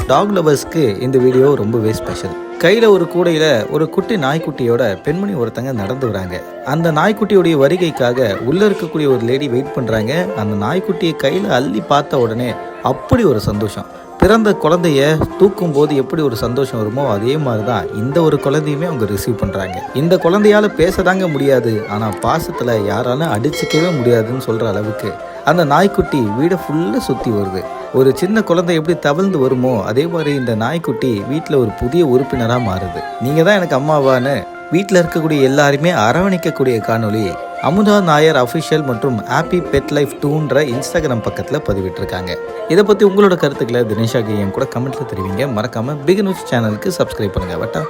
Talk லவர்ஸ்க்கு இந்த video ரொம்பவே special. கையில் ஒரு கூடையில் ஒரு குட்டி நாய்க்குட்டியோட பெண்மணி ஒருத்தங்க நடந்து வராங்க. அந்த நாய்க்குட்டியோடைய வருகைக்காக உள்ளே இருக்கக்கூடிய ஒரு லேடி வெயிட் பண்ணுறாங்க. அந்த நாய்க்குட்டியை கையில் அள்ளி பார்த்த உடனே அப்படி ஒரு சந்தோஷம். பிறந்த குழந்தைய தூக்கும் போது எப்படி ஒரு சந்தோஷம் வருமோ அதே மாதிரி தான் இந்த ஒரு குழந்தையுமே அவங்க ரிசீவ் பண்ணுறாங்க. இந்த குழந்தையால் பேசதாங்க முடியாது, ஆனால் பாசத்தில் யாராலும் அடிச்சிக்கவே முடியாதுன்னு சொல்கிற அளவுக்கு அந்த நாய்க்குட்டி வீடை ஃபுல்லாக சுற்றி வருது. ஒரு சின்ன குழந்தை எப்படி தவழ்ந்து வருமோ அதே மாதிரி இந்த நாய்க்குட்டி வீட்டில் ஒரு புதிய உறுப்பினராக மாறுது. நீங்கள் தான் எனக்கு அம்மாவான்னு வீட்டில் இருக்கக்கூடிய எல்லாருமே அரவணைக்கக்கூடிய காணொலி அமுதா நாயர் அஃபிஷியல் மற்றும் ஹாப்பி பெட் லைஃப் 2ன்ற இன்ஸ்டாகிராம் பக்கத்தில் பதிவிட்டிருக்காங்க. இதை பற்றி உங்களோட கருத்துக்களை தினேஷா கேஎம் கூட கமெண்ட்டில் தெரிவிங்க. மறக்காமல் பிக் நியூஸ் சேனலுக்கு சப்ஸ்கிரைப் பண்ணுங்கள். வட்டா.